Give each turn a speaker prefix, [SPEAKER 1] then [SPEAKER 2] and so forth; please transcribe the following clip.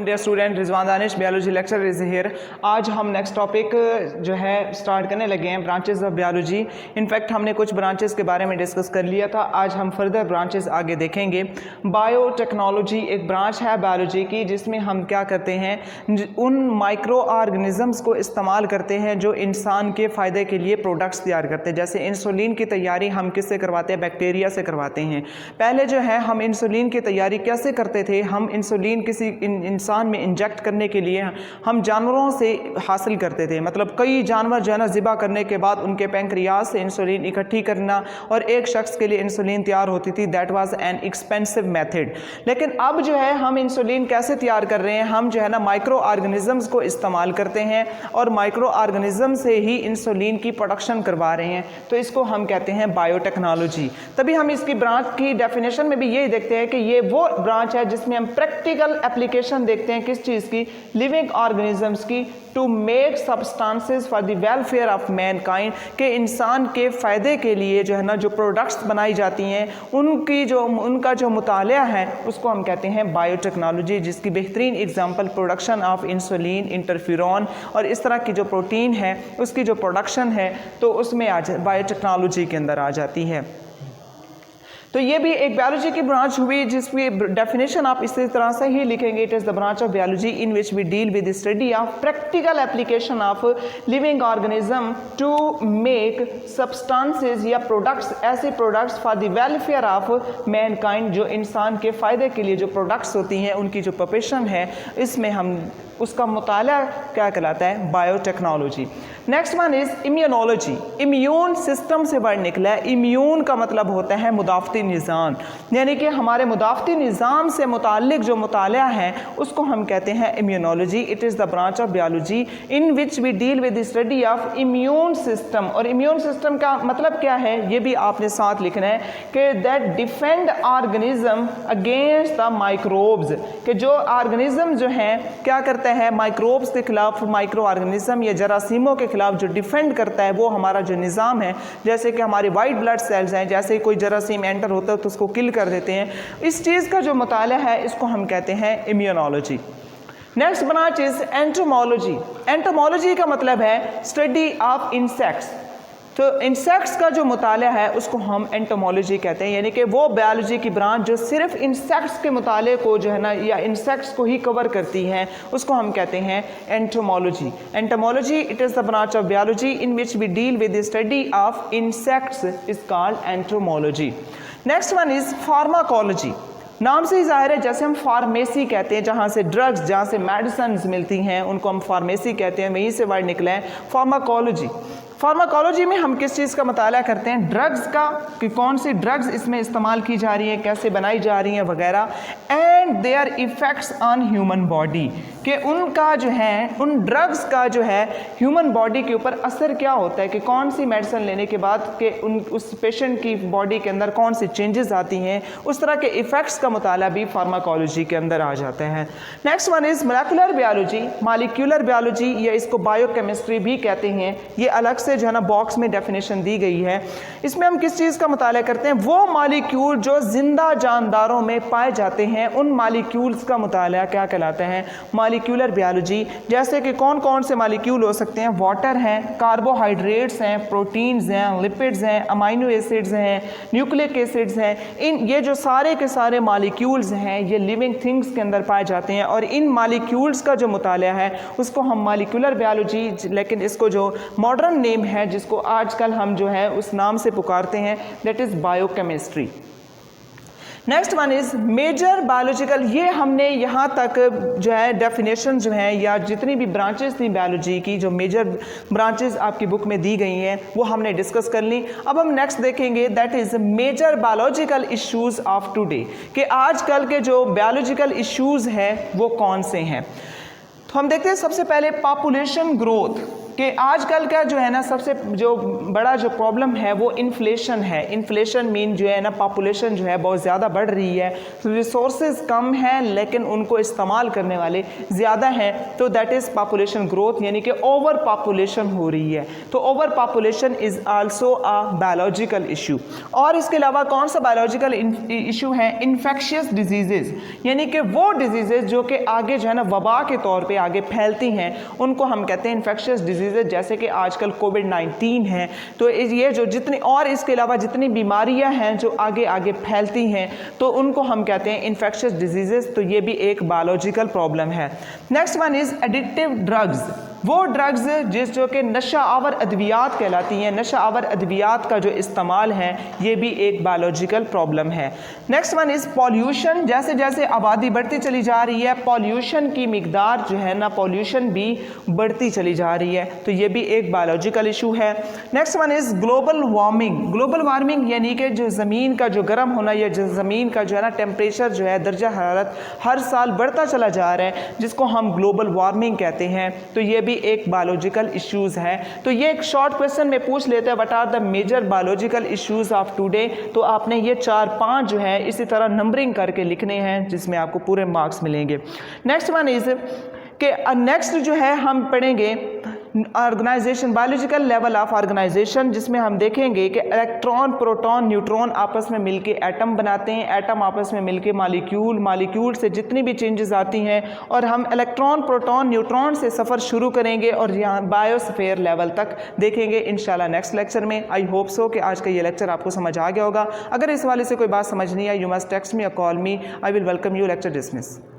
[SPEAKER 1] Dear student, Rizwan Danish biology lecture is here. आज हम next topic जो है स्टार्ट करने लगे हैं, ब्रांचेस ऑफ बायोलॉजी। इनफैक्ट हमने कुछ ब्रांचेस के बारे में डिस्कस कर लिया था, आज हम फर्दर ब्रांचेस आगे देखेंगे। बायोटेक्नोलॉजी एक ब्रांच है बायोलॉजी की जिसमें हम क्या करते हैं, उन माइक्रो ऑर्गेनिजम्स को इस्तेमाल करते हैं जो इंसान के फ़ायदे के लिए प्रोडक्ट्स तैयार करते हैं। जैसे इंसुलिन की तैयारी हम किससे करवाते हैं, बैक्टीरिया से करवाते हैं। पहले जो है हम इंसुलिन की तैयारी कैसे करते थे, हम इंसुलिन किसी इंसान में इंजेक्ट करने के लिए हम जानवरों से हासिल करते थे। मतलब कई जानवर जो है ना ज़िबा करने के बाद उनके पैंक्रियाज से इंसुलिन इकट्ठी करना और एक शख्स के लिए इंसुलिन तैयार होती थी। That was an expensive method. लेकिन अब जो है हम इंसुलिन कैसे तैयार कर रहे हैं, हम जो है ना माइक्रो ऑर्गेनिजम्स को इस्तेमाल करते हैं और माइक्रो ऑर्गेनिज्म से ही इंसुलिन की प्रोडक्शन करवा रहे हैं। तो इसको हम कहते हैं बायोटेक्नोलॉजी। तभी हम इसकी ब्रांच की डेफिनेशन में भी यही देखते हैं कि ये वो ब्रांच है जिसमें हम प्रैक्टिकल एप्लीकेशन देखते हैं किस चीज़ की, लिविंग ऑर्गेनिजम्स की, to make substances for the welfare of mankind, के इंसान के फ़ायदे के लिए जो है ना जो प्रोडक्ट्स बनाई जाती हैं उनका जो मुतालिया है उसको हम कहते हैं बायोटेक्नोलॉजी, जिसकी बेहतरीन example production of insulin, interferon और इस तरह की जो प्रोटीन है उसकी जो प्रोडक्शन है तो उसमें बायोटेक्नोलॉजी के अंदर आ जाती है। तो ये भी एक बायोलॉजी की ब्रांच हुई जिसकी डेफिनेशन आप इसी तरह से ही लिखेंगे, it is the branch of biology in which we deal with the study of practical application of living organism to make substances या प्रोडक्ट्स, ऐसे products for the welfare of mankind, जो इंसान के फ़ायदे के लिए जो प्रोडक्ट्स होती हैं उनकी जो प्रोफेशन है इसमें हम उसका मुताला क्या कहलाता है, biotechnology. Next one is immunology. Immune system से वर्ड निकला है। इम्यून का मतलब होता है मुदाफ़ती निज़ाम, यानी कि हमारे मुदाफ़ती निज़ाम से मुताल्लिक जो मुताला है उसको हम कहते हैं immunology. It is the branch of biology in which we deal with the study of immune system. और इम्यून सिस्टम का मतलब क्या है ये भी आपने साथ लिखना है कि that defend organism against the microbes, कि जो ऑर्गेनिज्म जो हैं क्या करते है, माइक्रोब्स के खिलाफ, माइक्रो ऑर्गेनिज्म या जरासीमों के खिलाफ जो डिफेंड करता है वो हमारा जो निज़ाम है। जैसे कि हमारे वाइट ब्लड सेल्स हैं, जैसे कोई जरासीम एंटर होता है तो उसको किल कर देते हैं। इस चीज़ का जो मुताला है इसको हम कहते हैं immunology. Next branch is entomology. Entomology का मतलब है स्टडी ऑफ इंसेक्ट्स। तो इंसेक्ट्स का जो मुताला है उसको हम एंटोमोलॉजी कहते हैं, यानी कि वो बायोलॉजी की ब्रांच जो सिर्फ इंसेक्ट्स के मुताले को जो है ना या इंसेक्ट्स को ही कवर करती है उसको हम कहते हैं entomology. Entomology it is the branch of biology in which we deal with the study of insects is called entomology. Next one is pharmacology. नाम से ही जाहिर है, जैसे हम फार्मेसी कहते हैं, जहाँ से ड्रग्स, जहाँ से मेडिसिन मिलती हैं उनको हम फार्मेसी कहते हैं, वहीं से वर्ड निकला है फार्माकोलॉजी। फार्माकोलॉजी में हम किस चीज़ का मुताला करते हैं, ड्रग्स का, कि कौन सी ड्रग्स इसमें इस्तेमाल की जा रही हैं, कैसे बनाई जा रही हैं वगैरह, and their effects on human body, कि उनका जो है उन ड्रग्स का जो है ह्यूमन बॉडी के ऊपर असर क्या होता है, कि कौन सी मेडिसिन लेने के बाद कि उस पेशेंट की बॉडी के अंदर कौन सी चेंजेस आती हैं, उस तरह के इफ़ेक्ट्स का मुताला भी फार्माकोलॉजी के अंदर आ जाता है। Next one is molecular biology, molecular biology, या इसको बायोकेमिस्ट्री भी कहते हैं। ये अलग से जो है ना बॉक्स में डेफिनेशन दी गई है। इसमें हम किस चीज़ का मुताला करते हैं, वो मॉलिक्यूल जो जिंदा जानदारों में पाए जाते हैं उन मॉलिक्यूल्स का मुताला क्या कहलाता है, मॉलिक्यूलर बायोलॉजी। जैसे कि कौन कौन से मॉलिक्यूल हो सकते हैं, वाटर हैं, कार्बोहाइड्रेट्स हैं, प्रोटीन्स हैं, लिपिड्स हैं, अमाइनो एसिड्स हैं, न्यूक्लिक एसिड्स हैं। ये जो सारे के सारे मॉलिक्यूल्स हैं ये लिविंग थिंग्स के अंदर पाए जाते हैं और इन मॉलिक्यूल्स का जो मुताला है उसको हम मॉलिक्यूलर बायोलॉजी, लेकिन इसको जो मॉडर्न नेम है जिसको आजकल हम जो है उस नाम से पुकारते हैं, that is biochemistry. Next one is major biological. ये हमने यहाँ तक जो है डेफिनेशन जो है या जितनी भी ब्रांचेस थी बायोलॉजी की, जो मेजर ब्रांचेस आपकी बुक में दी गई हैं वो हमने डिस्कस कर ली। अब हम नेक्स्ट देखेंगे that is major biological issues of today, कि आजकल के जो बायोलॉजिकल इश्यूज़ हैं वो कौन से हैं। तो हम देखते हैं सबसे पहले पॉपुलेशन ग्रोथ। कि आजकल का जो है ना सबसे जो बड़ा जो प्रॉब्लम है वो इन्फ्लेशन है। इन्फ्लेशन मीन जो है ना पॉपुलेशन जो है बहुत ज़्यादा बढ़ रही है, रिसोर्सेज कम हैं लेकिन उनको इस्तेमाल करने वाले ज़्यादा हैं, तो दैट इज़ पॉपुलेशन ग्रोथ, यानी कि ओवर पॉपुलेशन हो रही है। तो over population is also a biological issue. और इसके अलावा कौन सा बायोलॉजिकल इशू है? इन्फेक्शियस डिजीज़ेज़, यानी कि वो डिजीज़ेज़ जो कि आगे जो है ना वबा के तौर पे आगे फैलती हैं, उनको हम कहते हैं इन्फेक्शियस डिजीज़ेज़, जैसे कि आजकल कोविड-19 है। तो ये जो जितनी और इसके अलावा जितनी बीमारियां हैं जो आगे आगे फैलती हैं, तो उनको हम कहते हैं इन्फेक्शियस डिजीज़ेज़। तो ये भी एक बायोलॉजिकल प्रॉब्लम है। Next one is addictive drugs, वो ड्रग्स जो कि नशा आवर अद्वियात कहलाती हैं, नशा आवर अद्वियात का जो इस्तेमाल है ये भी एक बायोलॉजिकल प्रॉब्लम है। नेक्स्ट वन इज़ पॉल्यूशन, जैसे जैसे आबादी बढ़ती चली जा रही है पॉल्यूशन की मिकदार जो है ना पॉल्यूशन भी बढ़ती चली जा रही है, तो ये भी एक बायोलॉजिकल इशू है। Next one is global warming. Global warming यानी कि जो ज़मीन का जो गर्म होना या जो ज़मीन का जो है ना टेम्परेचर जो है दर्जा हरारत हर साल बढ़ता चला जा रहा है, जिसको हम ग्लोबल वार्मिंग कहते हैं, तो ये भी एक बायोलॉजिकल इश्यूज है। तो ये एक शॉर्ट क्वेश्चन में पूछ लेते हैं what are the major biological issues of today, तो आपने ये 4-5 जो है इसी तरह नंबरिंग करके लिखने हैं जिसमें आपको पूरे मार्क्स मिलेंगे। नेक्स्ट वन इज कि नेक्स्ट जो है हम पढ़ेंगे organization, biological level of organization, जिसमें हम देखेंगे कि इलेक्ट्रॉन प्रोटॉन न्यूट्रॉन आपस में मिलके एटम बनाते हैं, एटम आपस में मिलके मॉलिक्यूल, मॉलिक्यूल से जितनी भी चेंजेस आती हैं, और हम इलेक्ट्रॉन प्रोटॉन न्यूट्रॉन से सफ़र शुरू करेंगे और यहाँ बायोस्फीयर लेवल तक देखेंगे इंशाल्लाह नेक्स्ट लेक्चर में। आई होप सो कि आज का ये लेक्चर आपको समझ आ गया होगा। अगर इस वाले से कोई बात समझ नहीं आई, यू मस्ट टेक्स्ट मी और call me, I will welcome you. Lecture dismiss.